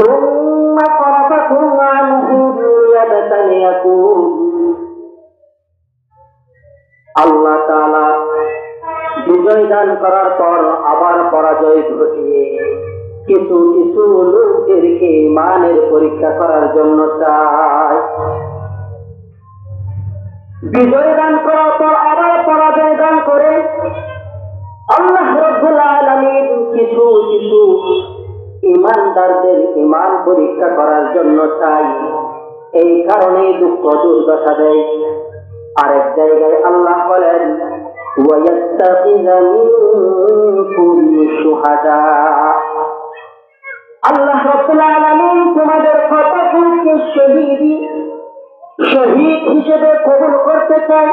ثم صرفكم عنهم ليبتليكم আল্লাহ তাআলা বিজয় দান করার পর আবার পরাজয় ঘটিয়ে কিছু কিছু লোকদেরকে ঈমানের পরীক্ষা করার জন্য চায়। বিজয় দান করার পর আবার পরাজয় দান করে আল্লাহ রাব্বুল আলামিন কিছু কিছু ঈমানদারদের ঈমান পরীক্ষা করার জন্য চাই। এই কারণে দুঃখ দুর্দশা দেয়। আরেক জায়গায় আল্লাহ বলেন ওয়ায়াত্তাখিযা মিনকুম শুহাদা, আল্লাহ রাব্বুল আলামিন তোমাদের কতজনকে শহীদ হিসেবে কবুল করতে চায়,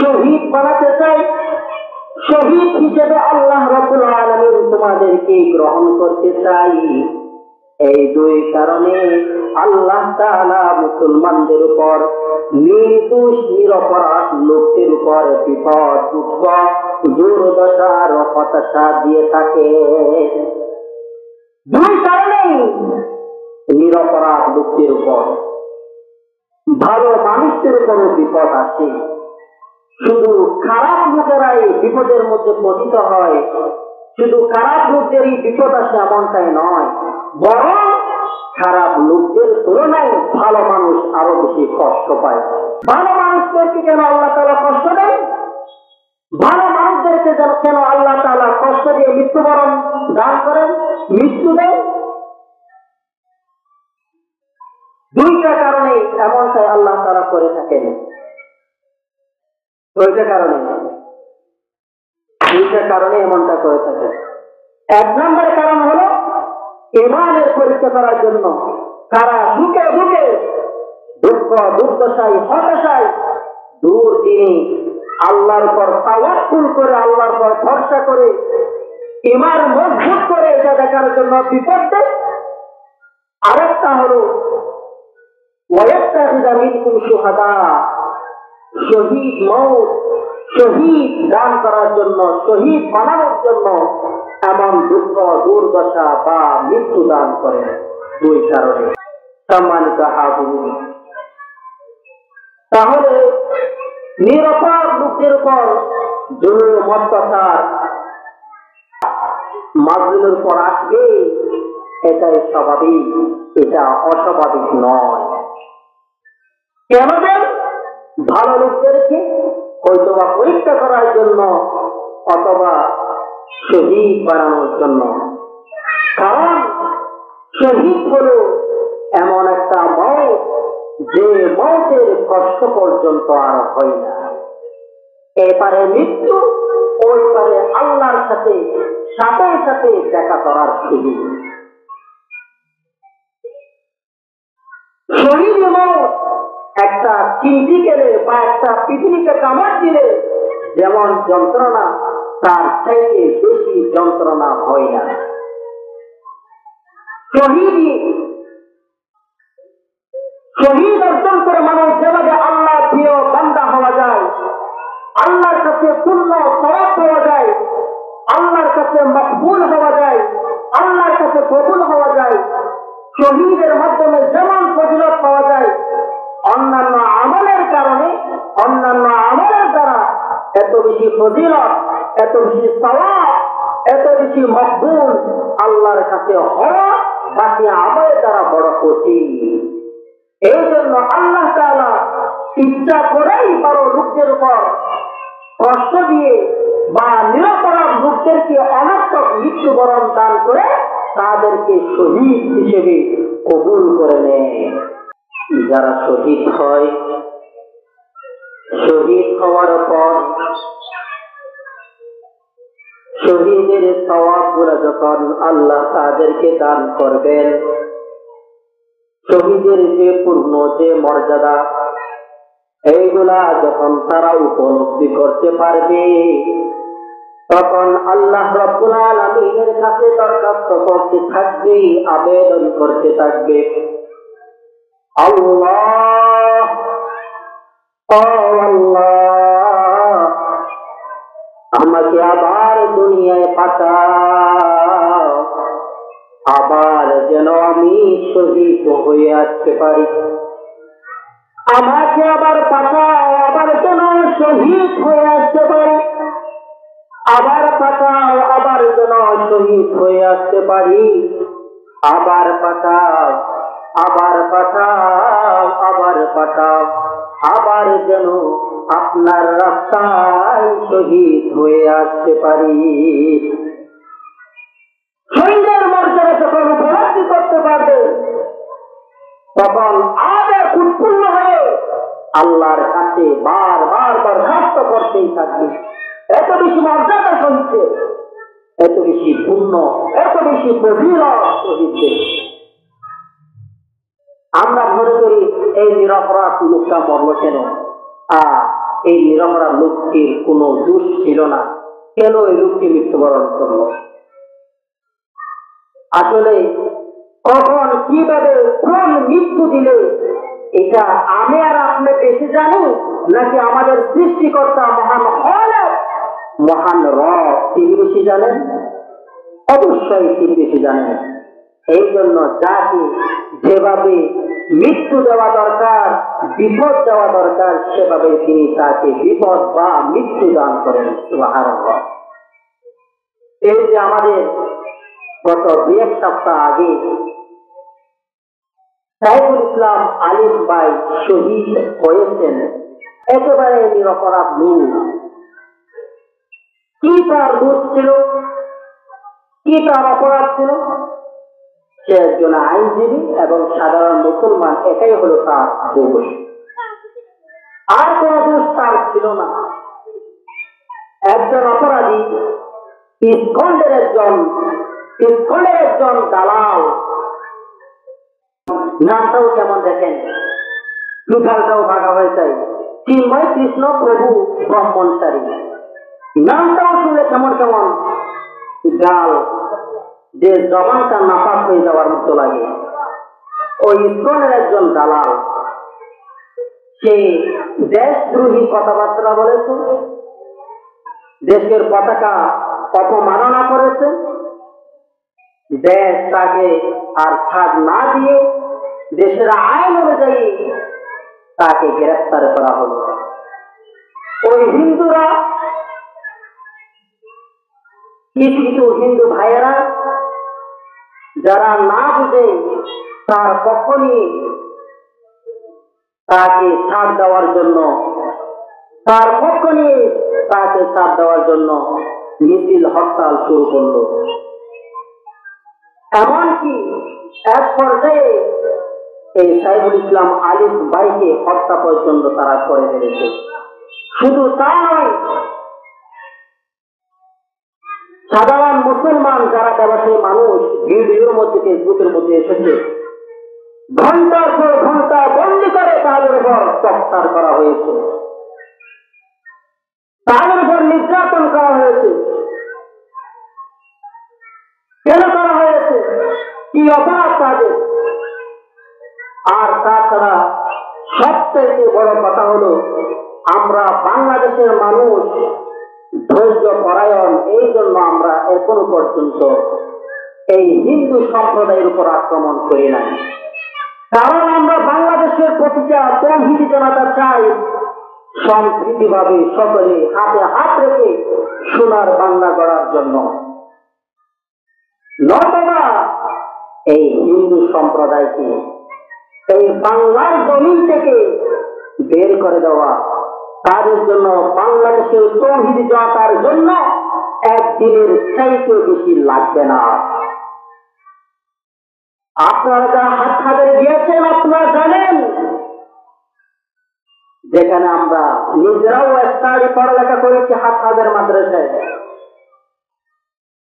শহীদ বানাতে চায়। শহীদ হিসেবে আল্লাহ রাব্বুল আলামিন তোমাদেরকে গ্রহণ করতে চাই। এই দুই কারণে আল্লাহ তাআলা মুসলমানদের উপর নির্দোষ নিরপরাধ লোকদের উপর বিপদ দুঃখ দুর্দশা আর হতাশা দিয়ে থাকে। দুই কারণে নিরপরাধ লোকদের উপর, ভালো মানুষদের উপরও বিপদ আসে। শুধু খারাপ লোকেরাই বিপদের মধ্যে পতিত হয়, শুধু খারাপ লোকদেরই বিপদ আসে এমনটাই নয়, বরং খারাপ লোকদের তুলনায় ভালো মানুষ আরো বেশি কষ্ট পায়। ভালো মানুষদেরকে কেন আল্লাহ তাআলা কষ্ট দেয়? ভালো মানুষদেরকে কেন আল্লাহ তাআলা কষ্ট দিয়ে মৃত্যুবরণ দান করেন, মৃত্যু দেন? দুইটা কারণে এমনটাই আল্লাহ তাআলা করে থাকেন। দুইটা কারণে এমনটা করে থাকেন। এক নম্বর কারণ হলো ঈমানের পরীক্ষা করার জন্য। তারা ঢুকে ঢুকে দুঃখ দুর্দশায় হতাশায় দূর দিনে আল্লাহর উপর তাওয়াক্কুল করে, আল্লাহর উপর ভরসা করে, ঈমান মজবুত করে এটা দেখার জন্য বিপদ দেয়। আরেকটা হলো ওয়ায়াত্তাখিযা মিনকুম শুহাদা, শহীদ মওত, শহীদ দান করার জন্য, শহীদ বানানোর জন্য এমন দুঃখ দুর্দশা বা মৃত্যু দান করে। দুই কারণে। সম্মানিত হাজিরিন, তাহলে নিরপরাধ লোকদের উপর জুলুম অত্যাচার মাজলুমের উপর আসবে, এটাই স্বাভাবিক, এটা অস্বাভাবিক নয়। কেন দেন? ভালো লোকদেরকে হয়তোবা পরীক্ষা করার জন্য অথবা শহীদ বানানোর জন্য। কারণ শহীদ হলো এমন একটা মওত যে মওতের কষ্ট পর্যন্ত আর হয় না। এপারে মৃত্যু, ওই পারে আল্লাহর সাথে সাথে সাথে দেখা করার সুযোগ। শহীদ মওত একটা চিমটি গেলে বা একটা পৃথিবীকে কামড় দিলে যেমন যন্ত্রণা, তার চাইতে বেশি যন্ত্রণা হয় না। শহীদ অর্জন করে মানুষ যেভাবে আল্লাহ প্রিয় বান্দা হওয়া যায়, আল্লাহর কাছে পূর্ণ সওয়াব পাওয়া যায়, আল্লাহর কাছে মকবুল হওয়া যায়, আল্লাহর কাছে কবুল হওয়া যায়, শহীদের মাধ্যমে যেমন ফজিলত পাওয়া যায়, অন্যান্য আমলের কারণে, অন্যান্য আমলের দ্বারা এত বেশি ফজিলত, এত বেশি সওয়াব, এত বেশি মকবুল আল্লাহর কাছে হওয়া বাকি আমলের দ্বারা বড় কঠিন। এই জন্য আল্লাহ তাআলা ইচ্ছা করেই বড় লোকদের উপর কষ্ট দিয়ে বা নিরপরাধ লোকদেরকে অনর্থক মৃত্যুবরণ দান করে তাদেরকে শহীদ হিসেবে কবুল করে নেয়। যারা শহীদ হয়, শহীদ হওয়ার পর শহীদের সওয়াবগুলো যখন আল্লাহ তাদেরকে দান করবেন, শহীদের যে পূর্ণ যে মর্যাদা, এইগুলা যখন তারা উপলব্ধি করতে পারবে, তখন আল্লাহ রাব্বুল আলামিনের কাছে দরখাস্ত করতে থাকবে, আবেদন করতে থাকবে, আল্লাহ, ও আল্লাহ, আমাকে আবার দুনিয়ায় পাঠাও, আবার যেন আমি শহীদ হয়ে আসতে পারি। আমাকে আবার পাঠাও, আবার যেন শহীদ হয়ে আসতে পারি। আবার পাঠাও, আবার যেন শহীদ হয়ে আসতে পারি। আবার পাঠাও, আবার পাঠাও, আবার পাঠাও, আবার যেন আপনার রাস্তায় শহীদ হয়ে আসতে পারি। শহীদের মর্যাদা যখন উপলব্ধি করতে পারবে, তখন আবেগ উৎপন্ন হয়ে আল্লাহর কাছে বারবার দরখাস্ত করতেই থাকবে। এত বেশি মর্যাদা শহীদদের, এত বেশি পুণ্য, এত বেশি ফজিলত শহীদদের। আমরা মনে করি এই নিরপরাধ লোকটা মরল কেন? এই নিরপরাধ লোকটির কোনো দোষ ছিল না, কেন এই লোকটি মৃত্যুবরণ করল? আসলে কখন কিভাবে কোন মৃত্যু দিলে এটা আমি আর আপনি বেশি জানি, নাকি আমাদের সৃষ্টিকর্তা মহান খালেক মহান রব তিনি বেশি জানেন? অবশ্যই তিনি বেশি জানেন। এই জন্য যাকে যেভাবে মৃত্যু দেওয়া দরকার, বিপদ দেওয়া দরকার, সেভাবে তিনি তাকে বিপদ বা মৃত্যু দান করেন। সুবহানাল্লাহ। এই যে আমাদের গত 2-1 সপ্তাহ আগে সাইফুল ইসলাম আলিফ ভাই শহীদ হয়েছেন, একেবারে নিরপরাধ লোক। কি তার দোষ ছিল, কি তার অপরাধ ছিল? সে একজন আইনজীবী এবং সাধারণ মুসলমান, এটাই হলো তার দোষ। আর কোন দোষ তার ছিল না। একজন অপরাধী, ইস্কন্ডের একজন দালাল, নামটাও কেমন দেখেন, লুথালটাও ভাগা হয়ে যায়, চিন্ময় কৃষ্ণ প্রভু ব্রহ্মচারী, নামটাও শুনলে কেমন কেমন গাল, যে জবানটা নাপাক হয়ে যাওয়ার মতো লাগে। ওই ইস্কনের একজন দালাল, সে দেশদ্রোহী কথাবার্তা বলেছে, দেশের পতাকা অপমাননা করেছে। দেশ তাকে আর ছাড় না দিয়ে দেশের আইন অনুযায়ী তাকে গ্রেফতার করা হলো। ওই হিন্দুরা, কিছু কিছু হিন্দু ভাইয়েরা যারা না বুঝে তার পক্ষ নিয়ে তাকে ছাড় দেওয়ার জন্য, তার পক্ষ নিয়ে তাকে ছাড় দেওয়ার জন্য মিছিল হরতাল শুরু করলো। এমনকি এক পর্যায়ে এই সাইফুল ইসলাম আলিফ ভাইকে হত্যা পর্যন্ত তারা করে ফেলেছে। শুধু তা নয়, সাধারণ মুসলমান যারা ব্যবসায়ী মানুষ ভিডিওর মধ্যে, ফেসবুকের মধ্যে এসেছে, ঘন্টার পর ঘন্টা বন্দি করে তাদের উপর টর্চার করা হয়েছে, তাদের উপর নির্যাতন করা হয়েছে। কেন করা হয়েছে? কি অপরাধ তাদের? আর তাছাড়া সবচেয়ে বড় কথা হলো, আমরা বাংলাদেশের মানুষ ধৈর্য পরায়ণ, এই জন্য আমরা এখনো পর্যন্ত এই হিন্দু সম্প্রদায়ের উপর আক্রমণ করি নাই। কারণ আমরা বাংলাদেশের প্রতিটা তৌহিদি জনতা চাই সম্প্রীতিভাবে সকলে হাতে হাত রেখে সোনার বাংলা গড়ার জন্য। নতবা এই হিন্দু সম্প্রদায়কে এই বাংলার জমিন থেকে বের করে দেওয়া, তাদের জন্য বাংলাদেশের তৌহিদি জনতার জন্য একদিনের চাইতে বেশি লাগবে না। আপনারা যারা হাটহাজারে গিয়েছেন, আপনারা জানেন যেখানে আমরা নিজেরাও স্টাডি পড়ালেখা করেছি হাটহাজার মাদ্রাসায়।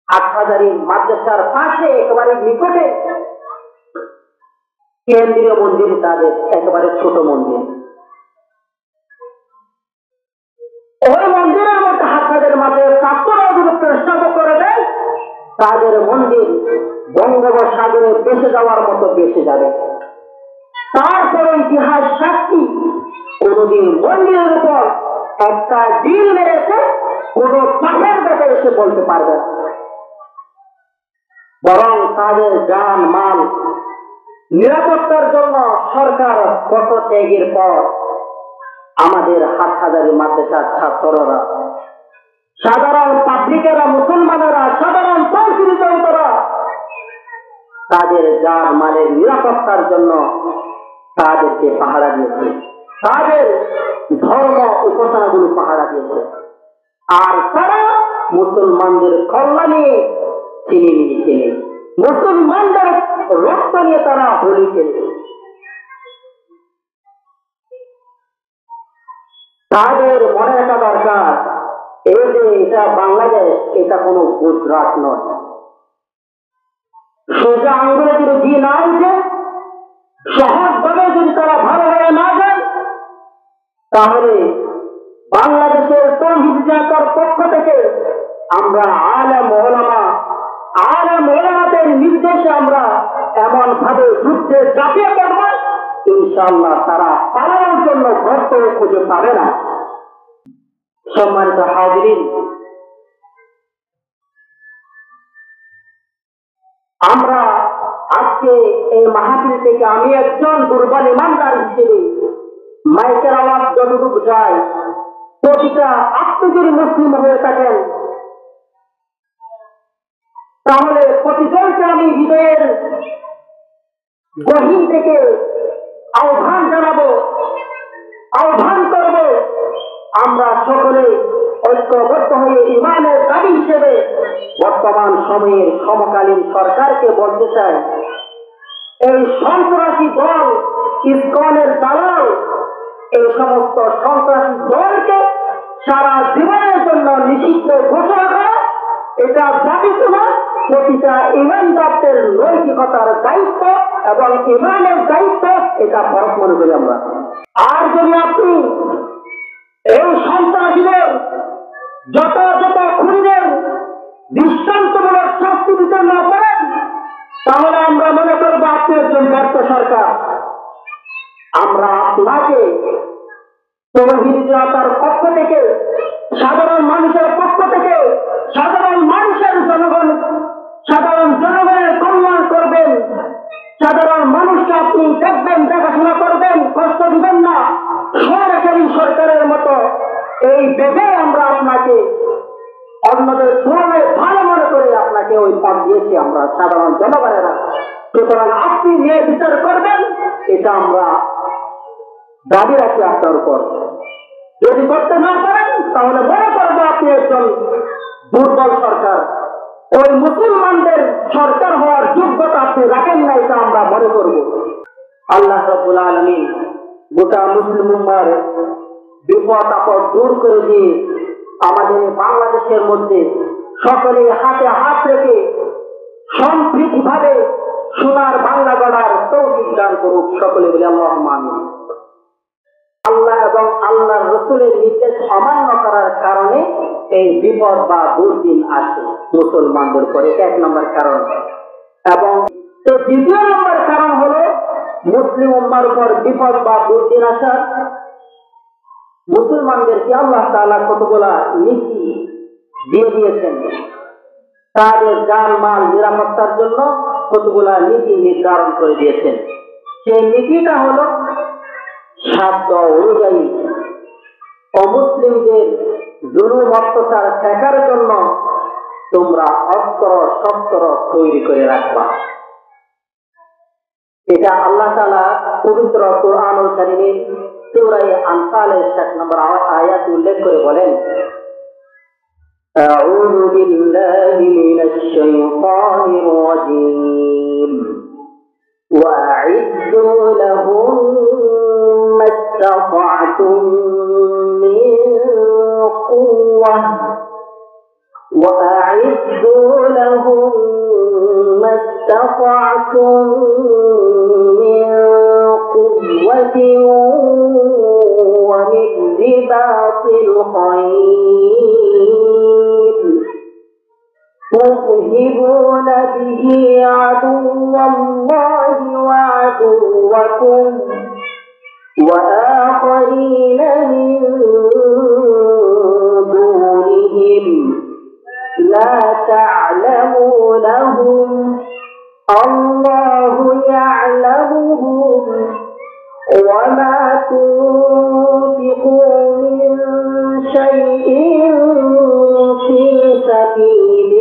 হাটহাজারি মাদ্রাসার পাশে একেবারে নিকটে কেন্দ্রীয় মন্দির, তাদের একেবারে ছোট মন্দির। ওই মন্দিরের মধ্যে হাটহাজার মাদ্রাসার ছাত্ররা যদি প্রশ্ন করে দেয়, তাদের মন্দির বঙ্গোপসাগরে ভেসে যাওয়ার মতো ভেসে যাবে। তারপরে ইতিহাস সাক্ষী, কোনদিন মন্দিরের উপর একটা ডিল মেরেছে কোন পাশের ব্যাপারে এসে বলতে পারবে না। বরং তাদের জান মাল নিরাপত্তার জন্য সরকার কত ত্যাগের পর আমাদের হাটহাজারী মাদ্রাসার ছাত্ররা, সাধারণ পাবলিকেরা, মুসলমানেরা, সাধারণ তৌহিদি জনতারা তাদের জান মালের নিরাপত্তার জন্য তাদেরকে পাহারা দিয়েছে, তাদের ধর্ম উপাসনাগুলো পাহারা দিয়েছে। আর তারা মুসলমানদের কল্যাণে চিনি নিয়ে মুসলমানদের রক্ত নিয়ে তারা হোলি খেলে। তাদের মনে রাখা দরকার এই যে এটা বাংলাদেশ, এটা কোনো গুজরাট নয়। সোজা আঙ্গুলে যদি দিয়ে না উঠে, সহজভাবে যদি তারা ভালোভাবে না যান, তাহলে বাংলাদেশের তৌহিদ জামাতের পক্ষ থেকে আমরা আলেম ওলামাদের নির্দেশে আমরা এমন ভাবে যুদ্ধে ঝাঁপিয়ে পড়ব, ইনশাআল্লাহ তারা পালানোর জন্য গর্ত খুঁজে পাবে না। সম্মানিত হাজিরিন, আমরা আজকে এই মাহফিল থেকে আমি একজন দুর্বল ইমানদার হিসেবে মাইকের আওয়াজ যতটুকু যায়, প্রতিটা আপনি যদি মুসলিম হয়ে থাকেন তাহলে প্রতিজনকে আমি হৃদয়ের গহীন থেকে আহ্বান জানাবো, আহ্বান করব, আমরা সকলে ঐক্যবদ্ধ হয়ে ইমানের দাবি হিসেবে বর্তমান সময়ের সমকালীন সরকারকে বলতে চাই, এই সন্ত্রাসী দল ইসকনের দালাল, এই সমস্ত সন্ত্রাসী দলকে সারা জীবনের জন্য নিষিদ্ধ ঘোষণা করা, এটা দাবি তোমার প্রতিটা ইমানদারদের নৈতিকতার দায়িত্ব এবং ইমানের দায়িত্ব, এটা ফরজ মনে করি আমরা। আর যদি আপনি এই সন্ত্রাসীদের যত খুনিদের দৃষ্টান্তমূলক শাস্তি দিতে না পারেন, তাহলে আমরা মনে করবো আপনি একজন ব্যর্থ সরকার। আমরা আপনাকে তৌহিদ জামাতের পক্ষ থেকে, সাধারণ মানুষের পক্ষ থেকে, সাধারণ জনগণের কল্যাণ করবেন, সাধারণ মানুষকে আপনি দেখবেন, দেখাশোনা করবেন, কষ্ট দিবেন না সরকারি সরকারের মতো, এই ভেবে আমরা আপনাকে অন্যদের তুলনায় ভালো মনে করে আপনাকে ওই পদ দিয়েছি আমরা সাধারণ জনগণেরা। সুতরাং আপনি নিয়ে বিচার করবেন, এটা আমরা দাবি রাখি আপনার উপর। যদি করতে না পারেন তাহলে মনে করবো আপনি একজন দুর্বল সরকার, ওই মুসলমানদের সরকার হওয়ার যোগ্যতা আপনি রাখেন না, এটা আমরা মনে করব। আল্লাহ রাব্বুল আলামিন গোটা মুসলিম উম্মাহর বিপদ আপদ দূর করে দিয়ে আমাদের বাংলাদেশের মধ্যে সকলে হাতে হাত রেখে সম্প্রীতিভাবে সোনার বাংলা গড়ার তৌফিক দান করুক, সকলে বলে আল্লাহুম্মা আমিন। আল্লাহ এবং আল্লাহর রাসূলের নির্দেশ অমান্য করার কারণে এই বিপদ বা দুর্দিন আসে মুসলমানদের উপরে, এক নম্বর কারণ। এবং দ্বিতীয় নম্বর কারণ হলো মুসলিম উম্মার উপর বিপদ বা দুর্দিন আসা, মুসলমানদেরকে আল্লাহ তাআলা কতগুলা নীতি দিয়ে দিয়েছেন, তাদের জান মাল নিরাপত্তার জন্য কতগুলা নীতি নির্ধারণ করে দিয়েছেন। সেই নীতিটা হলো সাধ্য অনুযায়ী অমুসলিমদের জুলুম অত্যাচার ঠেকার জন্য তোমরা অস্ত্র শস্ত্র তৈরি করে রাখবা। এটা আল্লাহ তাআলা পবিত্র কুরআনুল কারীমের সূরা আনফালের 7 নম্বর আয়াত উল্লেখ করে বলেন, আউযু বিল্লাহি মিনাশ শাইতানির রাজীম ওয়া'ইদ্দু লাহুম মাস্তাতা'তুম মিন কুওয়াহ وأعدوا لهم ما استطعتم من قوة ومن رباط الخيل ترهبون به عدو الله وعدوكم وآخرين من دونهم لا تعلمونهم الله يعلمهم وما تنفقوا من شيء في سبيل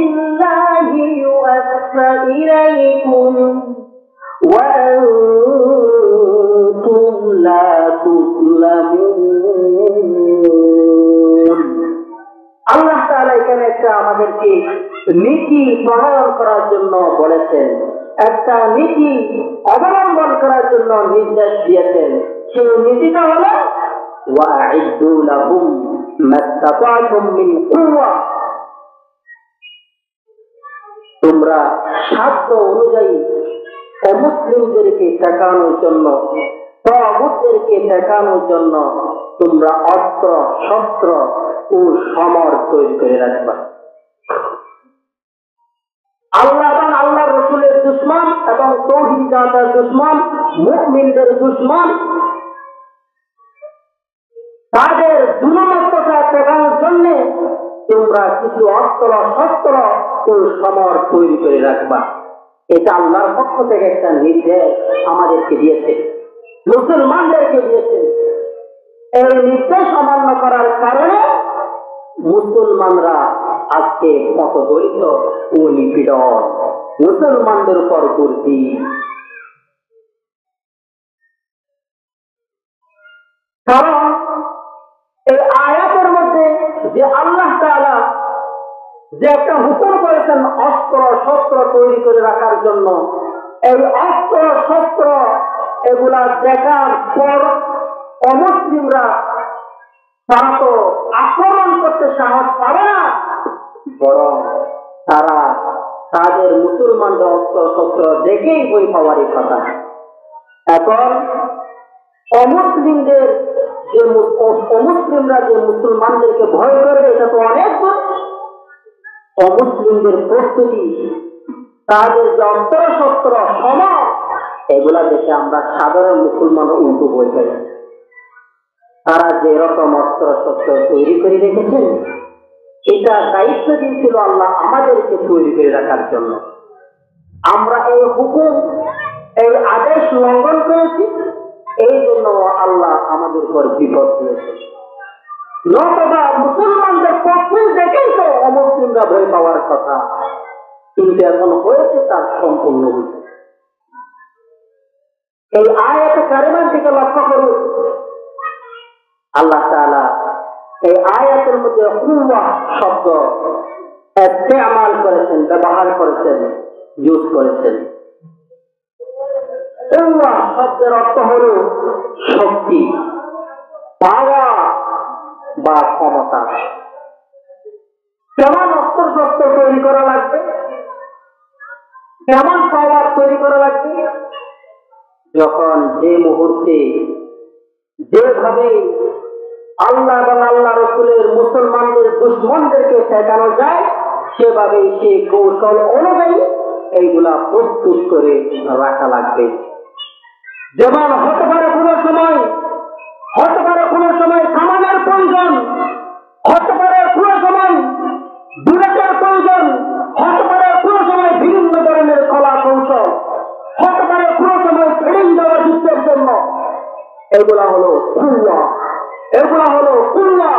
الله يوفى إليكم وأنتم لا تظلمون আল্লাহ তাআলা এখানে একটা আমাদেরকে নীতি প্রণয়ন করার জন্য বলেছেন, একটা নীতি অবলম্বন করার জন্য নির্দেশ দিয়েছেন। সেই নীতিটা হলো ওয়া'ইদ্দু লাহুম মাসতাতা'তুম মিন কুওয়া, তোমরা সাধ্য অনুযায়ী অমুসলিমদেরকে ঠেকানোর জন্য, তাগুতদেরকে ঠেকানোর জন্য তোমরা অস্ত্র শস্ত্র ও সমর তৈরি করে রাখবা। আল্লাহ এবং আল্লাহ রসুলের দুশমন এবং তৌহিদ জামাতের দুশমন, মুমিনদের দুশমন, তাদের দুর্মততা ঠেকানোর জন্য তোমরা কিছু অস্ত্র শস্ত্র ও সমর তৈরি করে রাখবা। এটা আল্লাহর পক্ষ থেকে একটা নির্দেশ আমাদেরকে দিয়েছে, মুসলমানদেরকে দিয়েছে। এই নির্দেশ অমান্য করার কারণে মুসলমানরা আজকে পথদলিত ও নিপীড়ন, মুসলমানদের উপর দুর্নীতি। কারণ এই আয়াতের মধ্যে যে আল্লাহ তাআলা যে একটা হুকুম করেছেন অস্ত্র শস্ত্র তৈরি করে রাখার জন্য, এই অস্ত্র শস্ত্র এগুলা দেখার পর অমুসলিমরা তারা তো আক্রমণ করতে সাহস পাবে না, বরং তারা তাদের মুসলমানদের অস্ত্র শস্ত্র দেখেই বই পাওয়ারই কথা। এখন অমুসলিমরা যে মুসলমানদেরকে ভয় করবে এটা তো অনেক দূর। অমুসলিমদের প্রস্তুতি, তাদের যে অস্ত্র শস্ত্র সমর, এগুলা দেখে আমরা সাধারণ মুসলমান উল্টো হয়ে যাই। তারা যে রকম অস্ত্র শস্ত্র তৈরি করে রেখেছেন, এটা দায়িত্ব দিয়েছিল আল্লাহ আমাদেরকে তৈরি করে রাখার জন্য। আমরা এই হুকুম, এই আদেশ লঙ্ঘন করেছি, এই জন্য আল্লাহ আমাদের উপর বিপদ দিয়েছে। নতবা মুসলমানদের পক্ষে দেখেই তো অমুসলিমরা ভয় পাওয়ার কথা, কিন্তু এখন হয়েছে তার সম্পূর্ণ উল্টো। এই আয়াতে কারিমার দিকে লক্ষ্য করুন, আল্লাহ তাআলা এই আয়াতের মধ্যে কুওয়া শব্দ ইস্তেমাল করেছেন, ব্যবহার করেছেন, ইউজ করেছেন। কুওয়া শব্দের অর্থ হল শক্তি, পাওয়ার বা ক্ষমতা। কেমন অস্ত্র শস্ত্র তৈরি করা লাগবে, কেমন পাওয়ার তৈরি করা লাগবে? যখন যে মুহূর্তে যেভাবে আল্লাহ এবং আল্লাহ রসুলের মুসলমানদের দুশমনদেরকে ঠেকানো যায়, সেভাবে সে কৌশল অনুযায়ী এইগুলা প্রস্তুত করে রাখা লাগবে। যেমন হতে পারে কোনো সময় কামানের প্রয়োজন, হতে পারে কোনো সময় বুলেটের প্রয়োজন, হতে পারে কোনো সময় বিভিন্ন ধরনের কলা কৌশল, হতে পারে কোনো সময় ট্রেনিং দেওয়া যুদ্ধের জন্য। এগুলা হলো কুওয়া,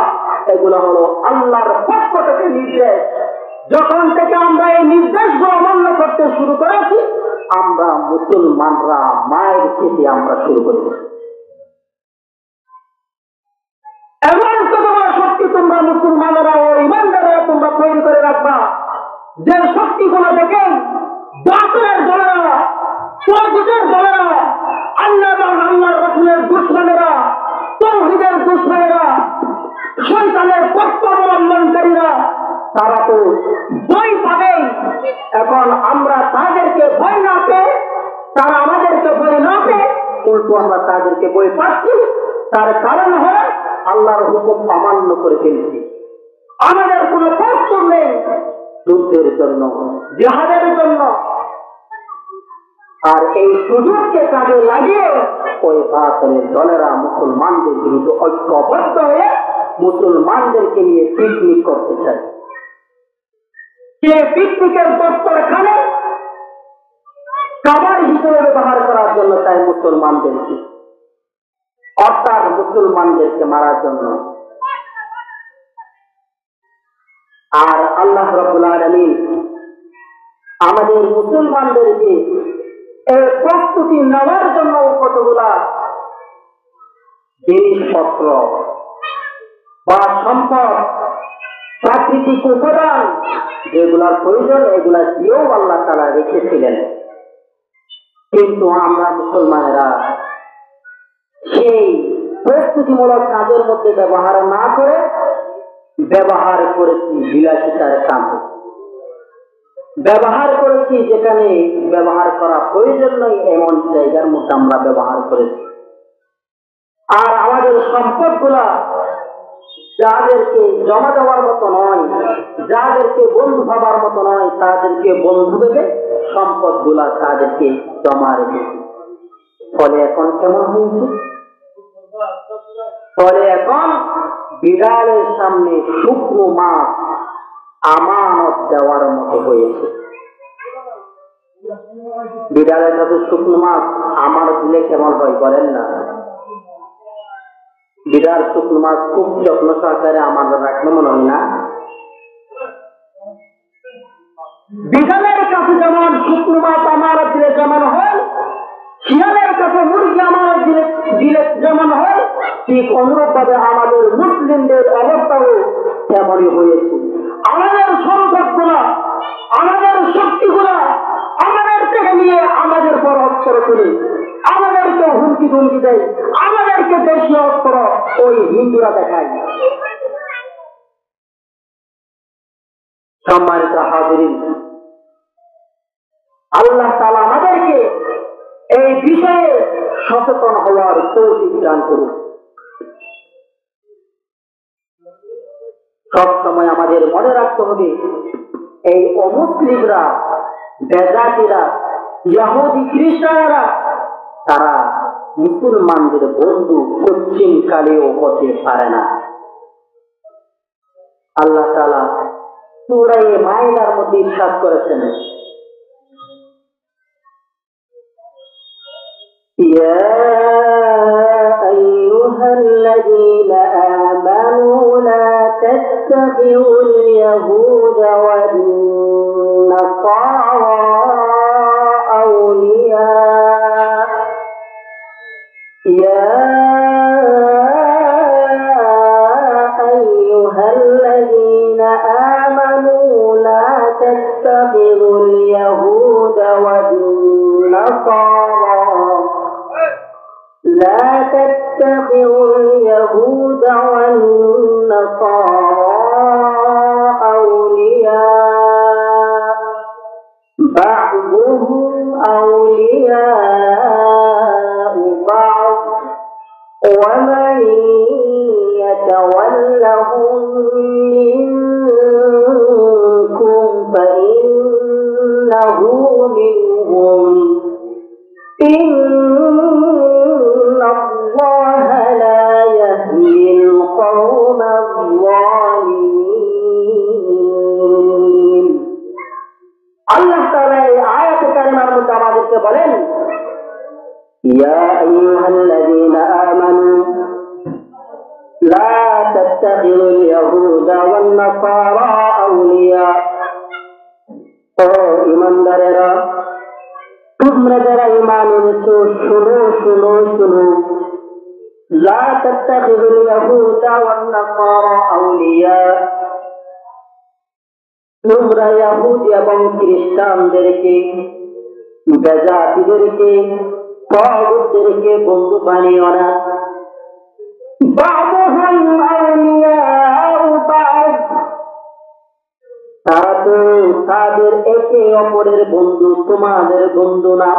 এগুলা হলো আল্লাহর পক্ষ থেকে নির্দেশ। যখন থেকে আমরা এই নির্দেশগুলো অমান্য করতে শুরু করেছি, আমরা মুসলমানরা মায়ের খেতে আমরা শুরু করেছি। এমন তোমার শক্তি তোমরা মুসলমানেরা ও ইমানদারেরা তোমরা তৈরি করে রাখবা, যে শক্তিগুলো দেখে বাতিলের দলেরা, তাগুতের দলেরা, আল্লাহ এবং আল্লাহর রাসূলের দুশমনেরা, তাওহীদের দুশমনেরা, শয়তানের পক্ষ অবলম্বনকারীরা, তারা তো ভয় পাবে। এখন আমরা তাদেরকে ভয় না পেয়ে, তারা আমাদেরকে ভয় না পেয়ে, উল্টো আমরা তাদেরকে ভয় পাচ্ছি। তার কারণ হল আল্লাহর হুকুম অমান্য করে ফেলছি। আমাদের কোনো প্রস্তুত নেই যুদ্ধের জন্য, জিহাদের জন্য। আর এই সুযোগকে কাজে লাগিয়ে ওই বাতিলের দলেরা মুসলমানদের বিরুদ্ধে ঐক্যবদ্ধ হয়ে মুসলমানদেরকে নিয়ে পিকনিক করতে চায়। সে পিকনিকের দস্তরখানে খাবার হিসেবে ব্যবহার করার জন্য চায় মুসলমানদেরকে, অর্থাৎ মুসলমানদেরকে মারার জন্য। আর আল্লাহ রাব্বুল আলামিন আমাদের মুসলমানদেরকে এই প্রস্তুতি নেওয়ার জন্য কতগুলা জিনিসপত্র বা সম্পদ, প্রাকৃতিক উপাদান যেগুলার প্রয়োজন এগুলা দিয়েও আল্লাহ তাআলা রেখেছিলেন। কিন্তু আমরা মুসলমানেরা সেই প্রস্তুতিমূলক কাজের মধ্যে ব্যবহার না করে ব্যবহার করেছি বিলাসিতার কাজে, ব্যবহার করেছি যেখানে ব্যবহার করা প্রয়োজন নয় এমন জায়গার মধ্যে আমরা ব্যবহার করেছি। আর আমাদের সম্পদগুলা যাদেরকে জমা দেওয়ার মতো নয়, যাদেরকে বন্ধু ভাবার মতো নয়, তাদেরকে বন্ধু ভেবে সম্পদগুলা তাদেরকে জমা রেখেছি। ফলে এখন কেমন হয়েছে? ফলে এখন বিড়ালের সামনে শুকনো মাছ আমানত দেওয়ার মতো হয়েছে। বিড়ালের সাথে শুকনো মাছ আমানত দিলে কেমন হয় বলেন না? বিড়াল শুকনো মাছ খুব যত্ন সহকারে আমাদের রাখলে মনে হয় না? বিড়ালের কাছে যেমন শুকনো মাছ আমানত দিলে যেমন হয়, শিয়ালের কাছে মুরগি আমানত দিলে যেমন হয়, ঠিক অনুরূপ ভাবে আমাদের মুসলিমদের অবস্থাও তেমনই হয়েছে। আমাদের সম্পদগুলা, আমাদের শক্তিগুলা আমাদের থেকে নিয়ে আমাদের পর অস্ত্র তুলে আমাদেরকে হুমকি ধুমকি দেয়, আমাদেরকে দেশীয় অস্ত্র ওই হিন্দুরা দেখায়। সম্মানিত হাজিরিন, আল্লাহ তাআলা আমাদেরকে এই বিষয়ে সচেতন হওয়ার তৌফিক দান করুন। সব সময় আমাদের মনে রাখতে হবে এই অমুসলিমরা, বেজাতিরা, ইহুদি খ্রিস্টানরা তারা মুসলমানদের বন্ধু পশ্চিম কালেও হতে পারে না। আল্লাহ তাআলা সূরা মাইদার মধ্যে ইরশাদ করেছেন, ইয়া আইয়ুহাল্লাযীনা আমানু লা তাত্তাখিযুল ইয়াহুদা ওয়ান নাসারা আউলিয়া ইয়া আইয়ুহাল্লাযীনা আমানু লা তাত্তাখিযুল ইয়াহুদা ওয়ান নাসারা لا تتخذوا اليهود والنصارى أولياء بعضهم أولياء بعض ومن يتولهم منكم فإنه منهم إن الله لا يهدي القوم الظالمين। আল্লাহ তাআলা এই আয়াত কারিমার মধ্যে আমাদেরকে বলেন, ইয়া আইয়ুহাল্লাযীনা আমানু লা তাত্তাখিযুল ইয়াহুদা ওয়ান নাসারা আউলিয়া। ও ঈমানদারেরা, তোমরা যারা ঈমান এনেছো শোনো শোনো শোনো, লা তাত্তাখিযুল ইয়াহুদা ওয়ান নাসারা আউলিয়া, তোমরা ইহুদি এবং খ্রিস্টানদেরকে, বেজাতিদেরকে, তাগুতদেরকে বন্ধু বানিও না। বা'দুহুম আউলিয়াউ বা'দ, তারা তো তাদের একে অপরের বন্ধু, তোমাদের বন্ধু না।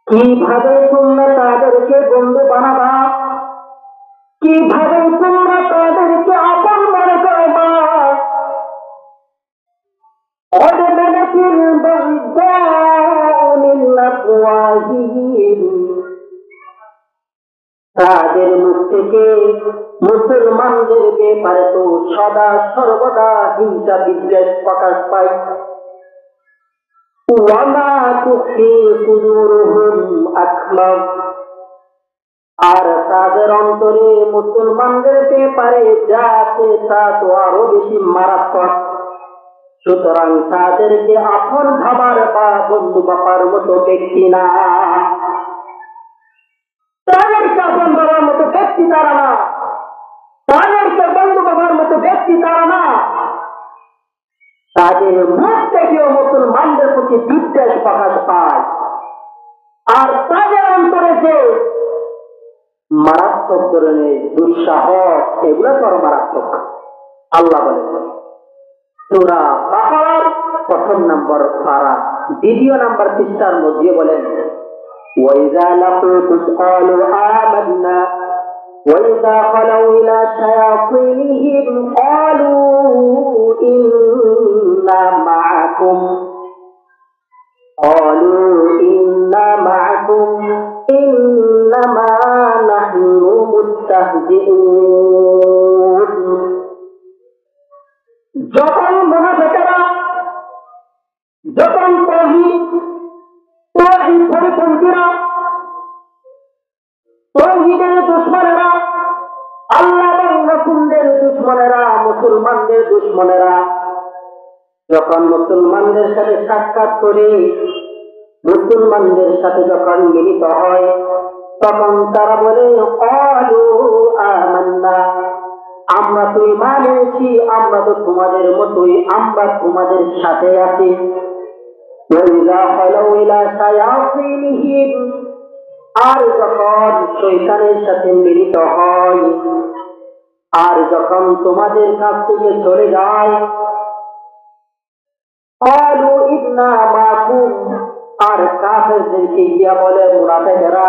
কিভাবে তোমরা তাদেরকে বন্ধু বানাবা? কিভাবে তোমরা তাদেরকে আপন মনে করবা? তাদের মুখ থেকে মুসলমানদের ব্যাপারে তো সদা সর্বদা হিংসা বিদ্বেষ প্রকাশ পায়। ওয়ামা তুখফি সুদুরুহুম আকবার, আর তাদের অন্তরে মুসলমানদের ব্যাপারে যা আছে তা তো আরো বেশি মারাত্মক। সুতরাং তাদেরকে আপন ভাবার বা বন্ধু বাবার মতো ব্যক্তি না, তাদেরকে আপন বাবার মতো ব্যক্তি তারা না, তাদেরকে বন্ধু বাবার মতো ব্যক্তি তারা না। তাদের মুখ থেকেও মুসলমানদের প্রতি বিদ্বেষ প্রকাশ পায়, আর তাদের অন্তরে যে মারাত্মক ধরনের দুঃসাহস, এগুলো তো আরো মারাত্মক। আল্লাহ বলেন সূরা বাকারার ১ম নম্বর পারা ২য় নম্বর পৃষ্ঠার মধ্যে বলেন, وَإِذَا لَقُوكُمْ قَالُوا آمَنَّا وَإِذَا خَلَوْا إِلَى شَيَاطِينِهِمْ قَالُوا إِنَّا مَعَكُمْ إِنَّمَا نَحْنُ مُسْتَهْزِئُونَ। যখন মুনাফিকরা, যখন তাওহীদ পরিপন্থীরা, তাওহীদের দুশমনেরা, আল্লাহ এবং রাসূলের দুশমনেরা, মুসলমানদের দুশমনেরা যখন মুসলমানদের সাথে সাক্ষাৎ করে, মুসলমানদের সাথে যখন মিলিত হয়, তখন তারা বলে ক্বালু আমান্না, আমরা তো ঈমান এনেছি, আমরা তো তোমাদের মতোই, আমরা তোমাদের সাথে আছি। ওয়াইযা খালাউ ইলা শায়াতিনহিম, আর যখন শয়তানের সাথে মিলিত হয়, আর যখন তোমাদের কাছ থেকে চলে যায়, ক্বালু ইন্না মাআকুম, আর কাফেরদেরকে গিয়া বলে মুনাফিকরা,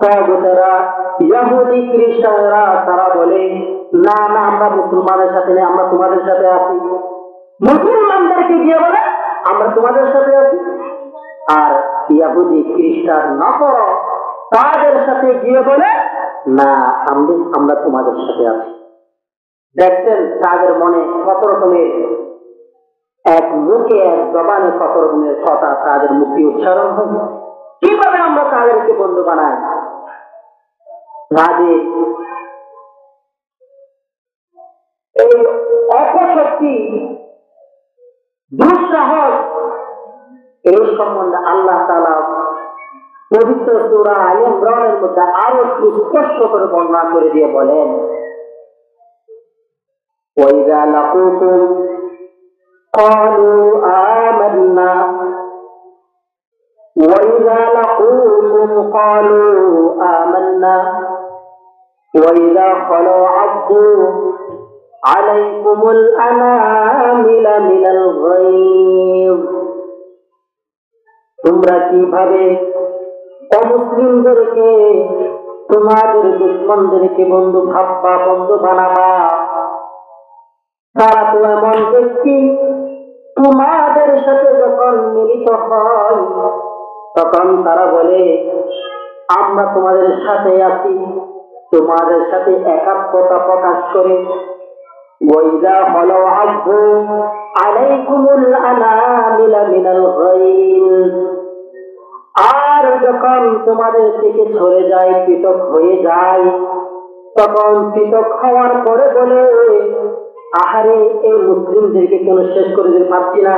তাগুতেরা, ইহুদি খ্রিস্টানরা, তারা বলে না না, আমরা মুসলমানের সাথে নেই, আমরা তোমাদের সাথে আছি। মুসলমানদেরকে গিয়ে বলে আমরা তোমাদের সাথে আছি, আর ইহুদি খ্রিস্টান নফর তাদের সাথে গিয়ে বলে না, আমরা তোমাদের সাথে আছি। দেখছেন তাদের মনে কত রকমের, এক মুখে এক জবানে কত রকমের কথা তাদের মুখে উচ্চারণ হয়। কিভাবে আমরা তাদেরকে বন্ধু বানাই? তাদের এই অপশক্তি, দুঃসাহস, এই সম্বন্ধে আল্লাহ তাআলা পবিত্র সূরা আলে ইমরানের মধ্যে আরো সুস্পষ্ট করে বর্ণনা করে দিয়ে বলেন, ওয়াইযা লাকুকুম ক্বালু আমান্না وَإِذَا لَقُوكُمْ قَالُوا آمَنَّا وَإِذَا خَلَوْا عَضُّوا عَلَيْكُمُ الْأَنَامِلَ مِنَ الْغَيْظِ। তোমরা কিভাবে অমুসলিমদেরকে, তোমাদের দুশমনদেরকে বন্ধু ভাববা, বন্ধু বানাবা? তারা তো এমন ব্যক্তি, তোমাদের সাথে যখন মিলিত হয় তখন তারা বলে আমরা তোমাদের সাথে আছি, তোমাদের সাথে একাত্মতা প্রকাশ করে। ওয়াইযা খালাউ আযু আলাইকুমুল আনামিলা মিনাল গায়জ, আর যখন তোমাদের থেকে সরে যায়, পৃথক হয়ে যায়, তখন পৃথক হওয়ার পরে বলে আহারে এই মুসলিমদেরকে কেন শেষ করে দিতে পারছি না,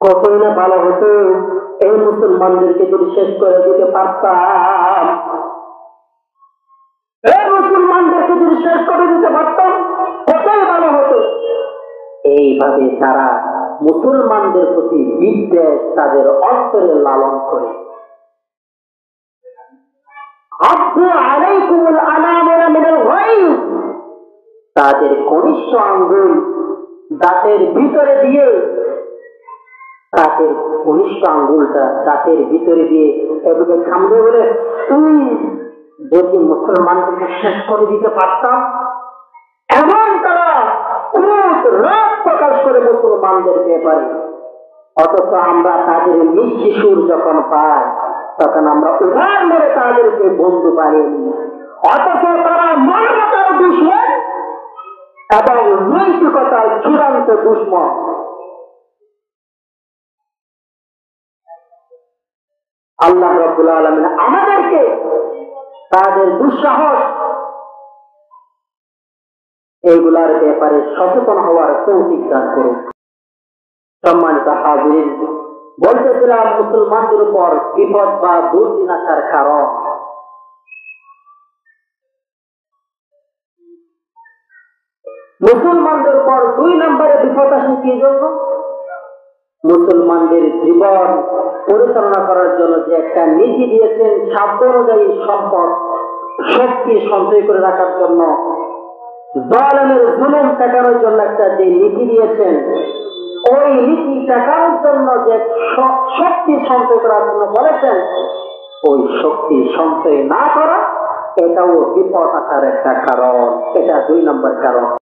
কতই না ভালো হতো এই মুসলমানদেরকে যদি শেষ করে দিতে পারতাম, এই মুসলমানদেরকে যদি শেষ করে দিতে পারতাম কতই ভালো হতো। এইভাবে তারা মুসলমানদের প্রতি বিদ্বেষ তাদের অন্তরে লালন করে। আযু আলাইকুমুল আনামিলা মিনাল গায়জ, তাদের কনিষ্ঠ আঙ্গুল দাঁতের ভিতরে দিয়ে, দাঁতের কনিষ্ঠ আঙ্গুলটা দাঁতের ভিতরে দিয়ে এদিকে সামনে বলে যদি মুসলমানদেরকে শেষ করে দিতে পারতাম, এমন তারা ক্রোধ রাগ প্রকাশ করে মুসলমানদের ব্যাপারে। অথচ আমরা তাদের মিষ্টি সুর যখন পাই তখন আমরা উদার মেরে তাদেরকে বন্ধু বানিয়ে নিই। অথচ তারা মানবতার দুশ্মন এবং নৈতিকতার চূড়ান্ত দুশ্মন। আল্লাহ রাব্বুল আলামিন আমাদেরকে তাদের দুঃসাহস এইগুলার ব্যাপারে সচেতন হওয়ার তৌফিক দান করুন। সম্মানিত হাজিরিন, বলতেছিলাম মুসলমানদের উপর বিপদ বা দুর্দিন আসার কারণ। মুসলমানদের উপর 2 নম্বরে বিপদ আসে কি জন্য? মুসলমানদের জীবন পরিচালনা করার জন্য যে একটা নীতি দিয়েছেন, সাধ্য অনুযায়ী সম্পদ শক্তি সঞ্চয় করে রাখার জন্য, জালেমের জুলুম কাটানোর জন্য একটা যে নীতি দিয়েছেন, ওই নীতি কাটানোর জন্য যে শক্তি সঞ্চয় করার জন্য বলেছেন, ওই শক্তি সঞ্চয় না করা এটাও বিপদ আসার একটা কারণ। এটা 2 নম্বর কারণ।